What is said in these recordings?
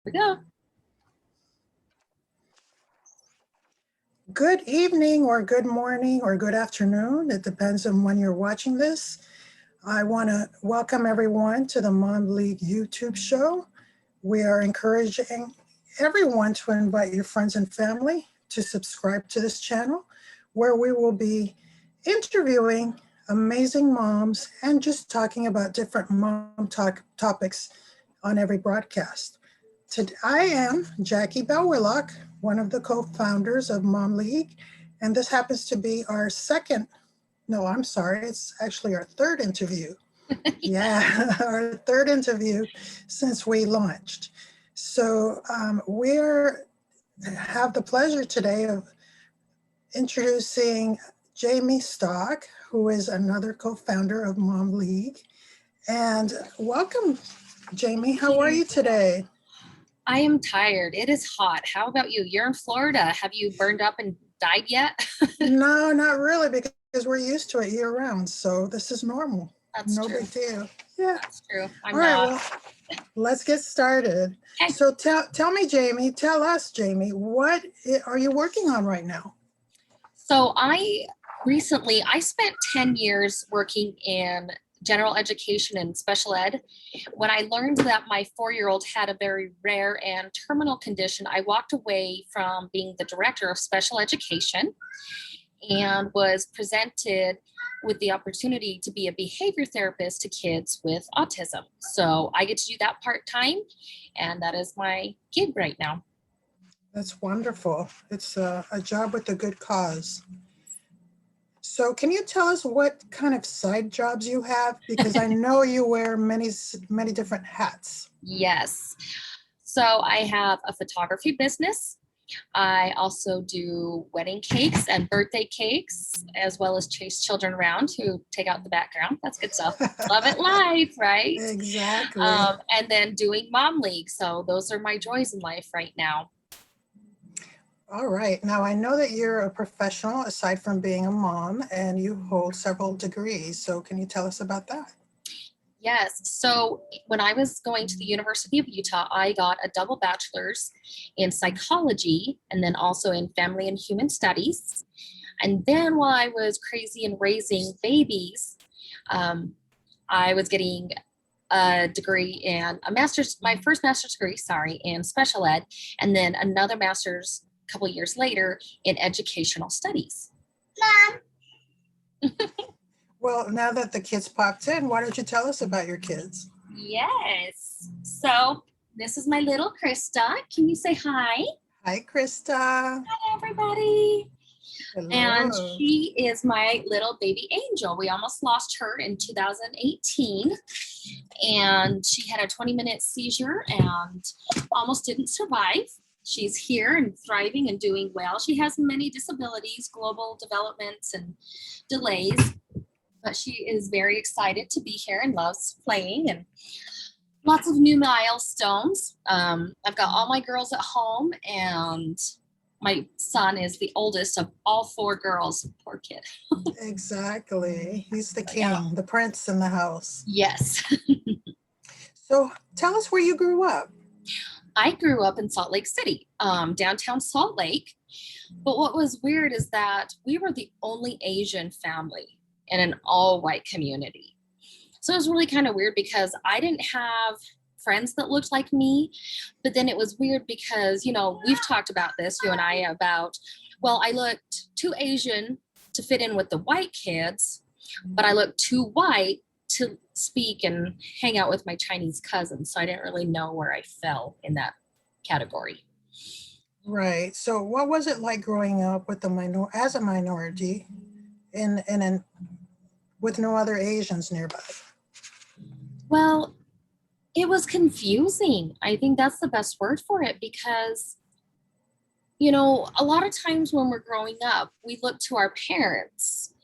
We go. Good evening or good morning or good afternoon. It depends on when you're watching this. I want to welcome everyone to the Mom League YouTube show. We are encouraging everyone to invite your friends and family to subscribe to this channel, where we will be interviewing amazing moms and just talking about different mom topics on every broadcast. Today, I am Jackie Bell-Willock, one of the co-founders of Mom League, and this happens to be our it's actually our third interview. Yeah, our third interview since we launched. So we have the pleasure today of introducing Jamie Stock, who is another co-founder of Mom League. And welcome, Jamie. How are you today? I am tired. It is hot. How about you? You're in Florida. Have you burned up and died yet? No, not really, because we're used to it year round. So this is normal. That's no true. big deal. Yeah. That's true. I'm All right, not. well, let's get started. Okay. So tell me, Jamie, tell us, Jamie, what are you working on right now? So I spent 10 years working in general education and special ed. When I learned that my 4-year-old had a very rare and terminal condition, I walked away from being the director of special education and was presented with the opportunity to be a behavior therapist to kids with autism. So I get to do that part-time, and that is my gig right now. That's wonderful. It's a job with a good cause. So can you tell us what kind of side jobs you have? Because I know you wear many different hats. Yes. So I have a photography business. I also do wedding cakes and birthday cakes, as well as chase children around who take out the background. That's good stuff. Love it live, right? Exactly. And then doing Mom League. So those are my joys in life right now. All right. Now, I know that you're a professional aside from being a mom, and you hold several degrees. So can you tell us about that? Yes. So when I was going to the University of Utah, I got a double bachelor's in psychology and then also in family and human studies. And then while I was crazy and raising babies, I was getting a degree in my first master's degree, in special ed, and then another master's a couple years later in educational studies. Mom. Well, now that the kids popped in, why don't you tell us about your kids? Yes. So this is my little Krista. Can you say hi? Hi, Krista. Hi, everybody. Hello. And she is my little baby angel. We almost lost her in 2018. And she had a 20-minute seizure and almost didn't survive. She's here and thriving and doing well. She has many disabilities, global developments, and delays. But she is very excited to be here and loves playing and lots of new milestones. I've got all my girls at home, and my son is the oldest of all 4 girls. Poor kid. Exactly. He's the king, Yeah. the prince in the house. Yes. So tell us where you grew up. I grew up in Salt Lake City, downtown Salt Lake. But what was weird is that we were the only Asian family in an all-white community. So it was really kind of weird because I didn't have friends that looked like me. But then it was weird because, we've talked about this, you and I, about, well, I looked too Asian to fit in with the white kids, but I looked too white to speak and hang out with my Chinese cousins. So I didn't really know where I fell in that category. Right. So what was it like growing up with as a minority with no other Asians nearby? Well, it was confusing. I think that's the best word for it because, a lot of times when we're growing up, we look to our parents,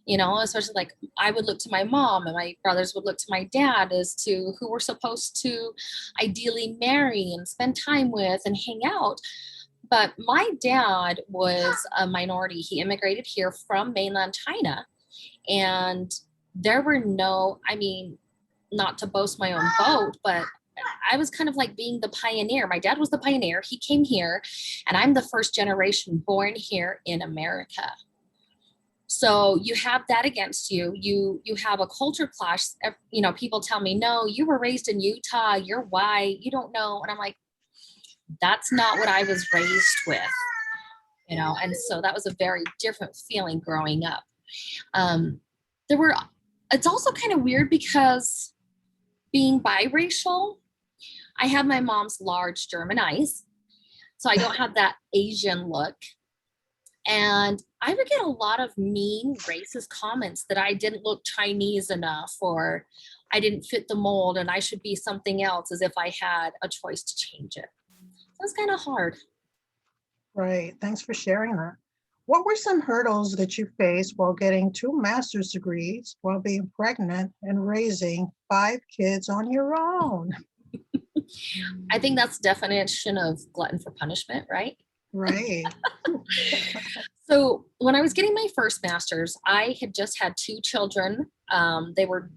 especially like I would look to my mom and my brothers would look to my dad as to who we're supposed to ideally marry and spend time with and hang out. But my dad was a minority. He immigrated here from mainland China, and there were not to boast my own boat, but I was kind of like being the pioneer. My dad was the pioneer. He came here, and I'm the first generation born here in America. So you have that against you. You have a culture clash. People tell me, no, you were raised in Utah. You're white. You don't know. And I'm like, that's not what I was raised with. And so that was a very different feeling growing up. Um, there were. It's also kind of weird because being biracial, I have my mom's large German eyes, so I don't have that Asian look. And I would get a lot of mean, racist comments that I didn't look Chinese enough, or I didn't fit the mold and I should be something else, as if I had a choice to change it. So it's kind of hard. Right. Thanks for sharing that. What were some hurdles that you faced while getting 2 master's degrees, while being pregnant and raising 5 kids on your own? I think that's the definition of glutton for punishment, right? Right. So when I was getting my first master's, I had just had 2 children. They were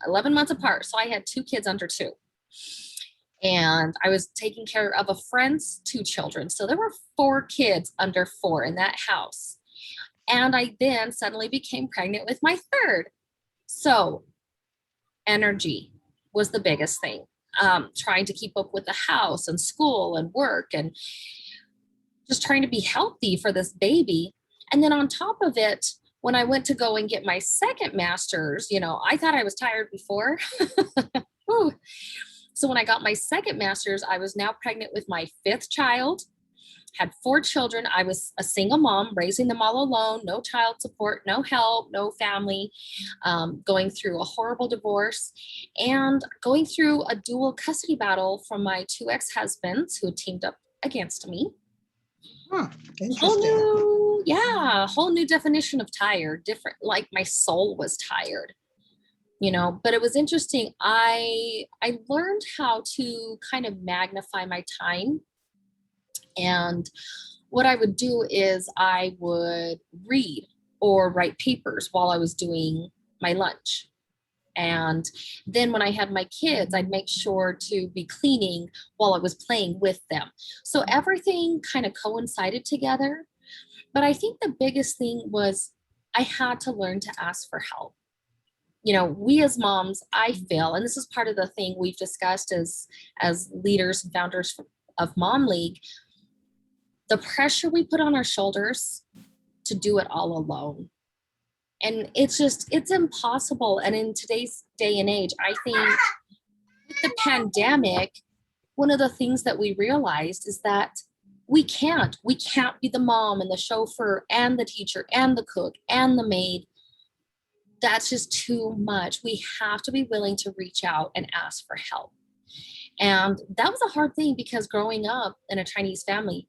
11 months apart. So I had 2 kids under 2. And I was taking care of a friend's 2 children. So there were 4 kids under 4 in that house. And I then suddenly became pregnant with my third. So energy was the biggest thing. Trying to keep up with the house and school and work, and just trying to be healthy for this baby. And then on top of it, when I went to go and get my second master's, I thought I was tired before. So when I got my second master's, I was now pregnant with my 5th child, had 4 children. I was a single mom, raising them all alone, no child support, no help, no family, going through a horrible divorce, and going through a dual custody battle from my 2 ex-husbands who teamed up against me. Interesting. Whole new definition of tired, different, like my soul was tired. But it was interesting. I learned how to kind of magnify my time. And what I would do is I would read or write papers while I was doing my lunch. And then when I had my kids, I'd make sure to be cleaning while I was playing with them. So everything kind of coincided together. But I think the biggest thing was I had to learn to ask for help. We as moms, I feel, and this is part of the thing we've discussed as leaders and founders of Mom League, the pressure we put on our shoulders to do it all alone. And it's impossible. And in today's day and age, I think with the pandemic, one of the things that we realized is that we can't be the mom and the chauffeur and the teacher and the cook and the maid. That's just too much. We have to be willing to reach out and ask for help. And that was a hard thing, because growing up in a Chinese family,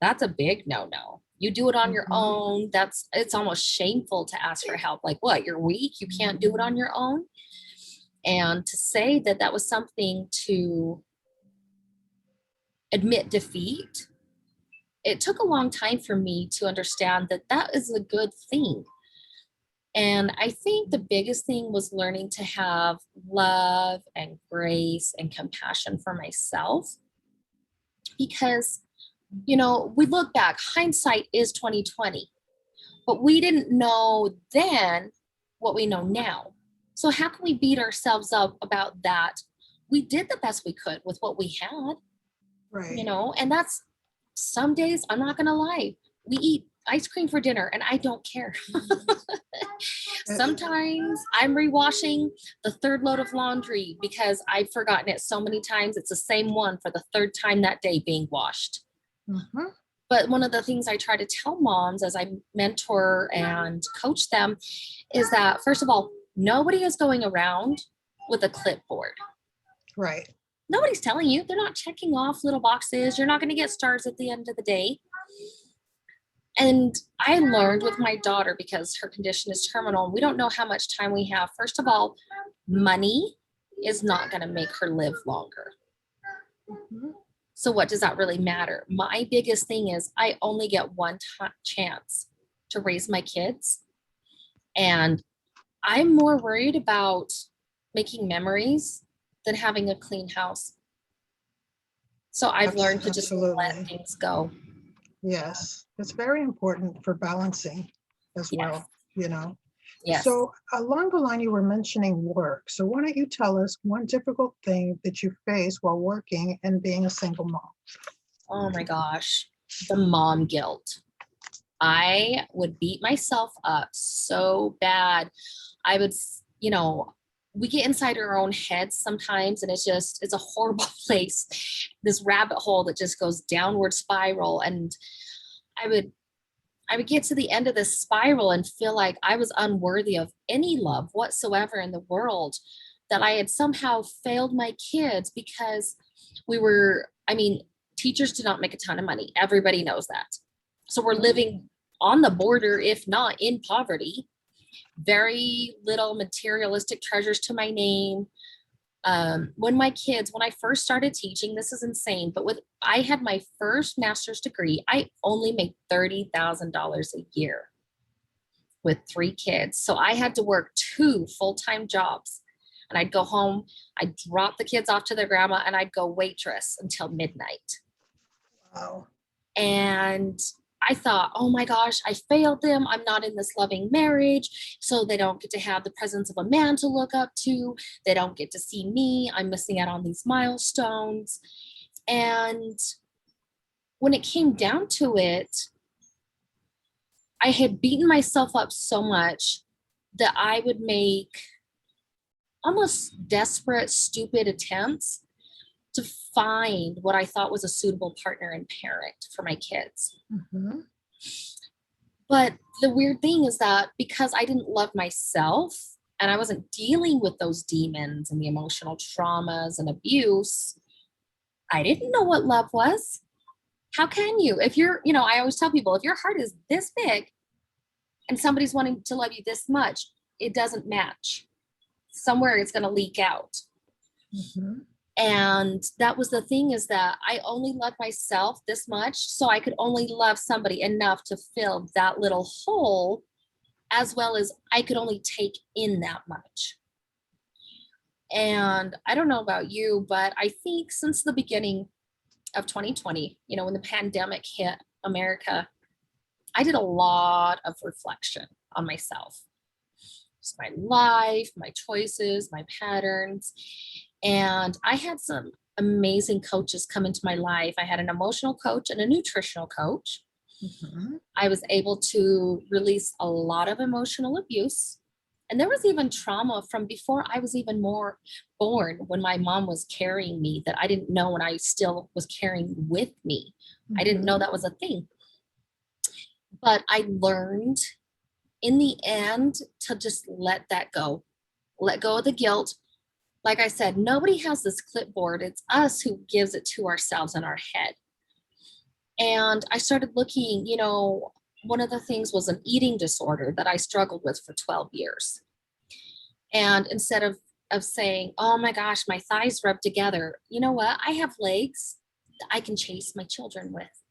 that's a big no-no. You do it on your own. It's almost shameful to ask for help. Like, what, you're weak? You can't do it on your own? And to say that was something to admit defeat, it took a long time for me to understand that is a good thing. And I think the biggest thing was learning to have love and grace and compassion for myself. Because, we look back, hindsight is 2020, but we didn't know then what we know now. So how can we beat ourselves up about that? We did the best we could with what we had, Right. And that's, some days, I'm not going to lie, we eat ice cream for dinner and I don't care. Sometimes I'm rewashing the 3rd load of laundry because I've forgotten it so many times. It's the same one for the 3rd time that day being washed. But one of the things I try to tell moms as I mentor and coach them is that, first of all, nobody is going around with a clipboard. Right. Nobody's telling you. They're not checking off little boxes. You're not going to get stars at the end of the day. And I learned with my daughter, because her condition is terminal, and we don't know how much time we have. First of all, money is not going to make her live longer. So what does that really matter? My biggest thing is I only get one chance to raise my kids. And I'm more worried about making memories than having a clean house. So I've learned to just let Absolutely. things go. Yes. It's very important for balancing as Yes. well, you know. Yes. So along the line, you were mentioning work. So why don't you tell us one difficult thing that you face while working and being a single mom? Oh my gosh. The mom guilt. I would beat myself up so bad. I would, we get inside our own heads sometimes, and it's a horrible place. This rabbit hole that just goes downward spiral. And I would, I would get to the end of this spiral and feel like I was unworthy of any love whatsoever in the world, that I had somehow failed my kids because teachers do not make a ton of money. Everybody knows that. So we're living on the border, if not in poverty, very little materialistic treasures to my name. When I first started teaching, this is insane, but I had my first master's degree, I only made $30,000 a year with 3 kids. So I had to work 2 full-time jobs, and I'd go home, I'd drop the kids off to their grandma, and I'd go waitress until midnight. Wow. And I thought, oh my gosh, I failed them. I'm not in this loving marriage. So they don't get to have the presence of a man to look up to. They don't get to see me. I'm missing out on these milestones. And when it came down to it, I had beaten myself up so much that I would make almost desperate, stupid attempts to find what I thought was a suitable partner and parent for my kids. Mhm. But the weird thing is that because I didn't love myself and I wasn't dealing with those demons and the emotional traumas and abuse, I didn't know what love was. How can you? I always tell people, if your heart is this big and somebody's wanting to love you this much, it doesn't match. Somewhere it's going to leak out. Mhm. And that was the thing, is that I only loved myself this much, so I could only love somebody enough to fill that little hole, as well as I could only take in that much. And I don't know about you, but I think since the beginning of 2020, when the pandemic hit America, I did a lot of reflection on myself, just my life, my choices, my patterns. And I had some amazing coaches come into my life. I had an emotional coach and a nutritional coach. Mhm. I was able to release a lot of emotional abuse. And there was even trauma from before I was even more born, when my mom was carrying me, that I didn't know, and I still was carrying with me. I didn't know Mhm. that was a thing. But I learned in the end to just let that go, let go of the guilt. Like I said, nobody has this clipboard. It's us who gives it to ourselves in our head. And I started looking, one of the things was an eating disorder that I struggled with for 12 years. And instead of saying, oh my gosh, my thighs rub together, you know what? I have legs that I can chase my children with.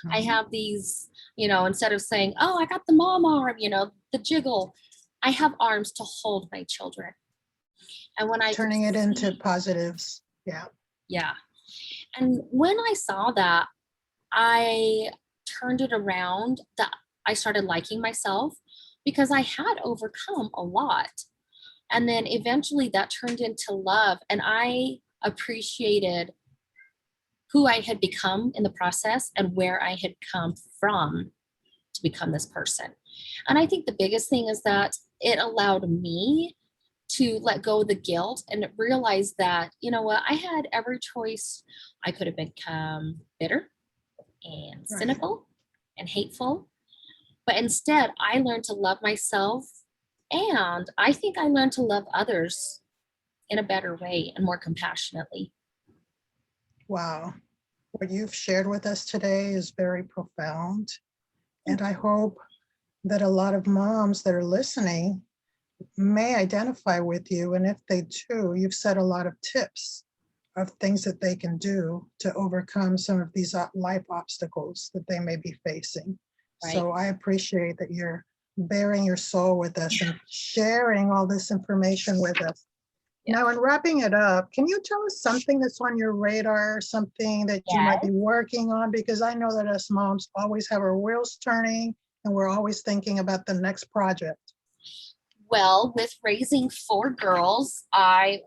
I Mhm. have these, instead of saying, oh, I got the mom arm, the jiggle, I have arms to hold my children. And when I could Turning it into see, positives. Yeah. yeah. And when I saw that, I turned it around, that I started liking myself because I had overcome a lot. And then eventually that turned into love. And I appreciated who I had become in the process and where I had come from to become this person. And I think the biggest thing is that it allowed me to let go of the guilt and realize that, you know what, I had every choice. I could have become bitter and Right. cynical and hateful. But instead, I learned to love myself. And I think I learned to love others in a better way and more compassionately. Wow. What you've shared with us today is very profound. And I hope that a lot of moms that are listening may identify with you. And if they do, you've said a lot of tips of things that they can do to overcome some of these life obstacles that they may be facing. Right. So I appreciate that you're bearing your soul with us and sharing all this information with us. Yeah. Now, in wrapping it up, can you tell us something that's on your radar, something that you might Yes. be working on? Because I know that us moms always have our wheels turning and we're always thinking about the next project. Well, with raising 4 girls, I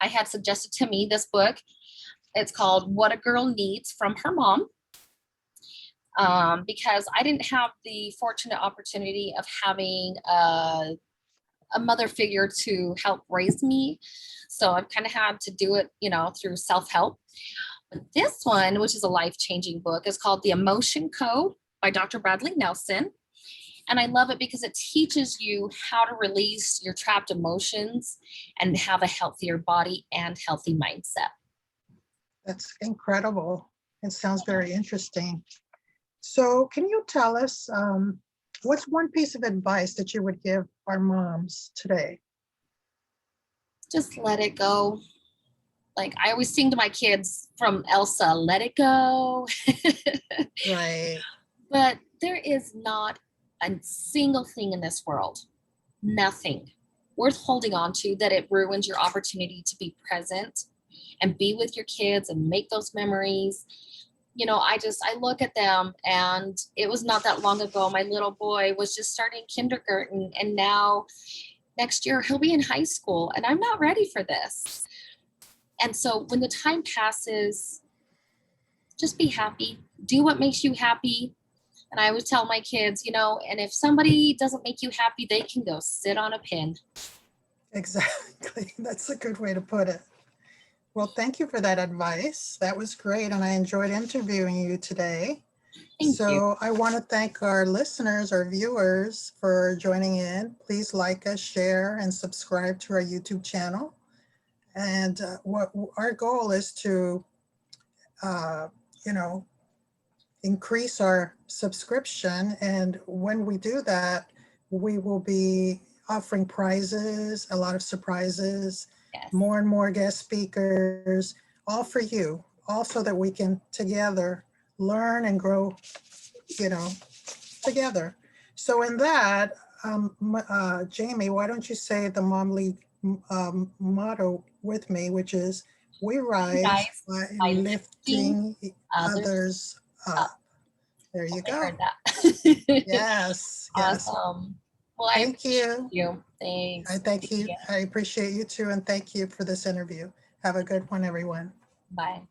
had suggested to me this book. It's called What a Girl Needs from Her Mom. Because I didn't have the fortunate opportunity of having a mother figure to help raise me. So I've kind of had to do it, through self-help. But this one, which is a life-changing book, is called The Emotion Code by Dr. Bradley Nelson. And I love it because it teaches you how to release your trapped emotions and have a healthier body and healthy mindset. That's incredible. It sounds very interesting. So can you tell us what's one piece of advice that you would give our moms today? Just let it go. Like I always sing to my kids from Elsa, let it go. Right. But there is not a single thing in this world, nothing worth holding on to that it ruins your opportunity to be present and be with your kids and make those memories. I look at them, and it was not that long ago. My little boy was just starting kindergarten, and now next year he'll be in high school, and I'm not ready for this. And so when the time passes, just be happy, do what makes you happy. And I always tell my kids, and if somebody doesn't make you happy, they can go sit on a pin. Exactly. That's a good way to put it. Well, thank you for that advice. That was great. And I enjoyed interviewing you today. Thank you. I want to thank our listeners, our viewers for joining in. Please like us, share, and subscribe to our YouTube channel. And what our goal is to, uh, you know, increase our subscription. And when we do that, we will be offering prizes, a lot of surprises, Yes. more and more guest speakers, all for you, all so that we can together learn and grow, together. So in that, Jamie, why don't you say the Mom League motto with me, which is, we rise Guys, by by lifting others others up. up. There you I go. heard that. Yes, yes. Awesome. Well, I Thank appreciate you. you. Thanks. I thank you. Yeah. I appreciate you too, and thank you for this interview. Have a good one, everyone. Bye.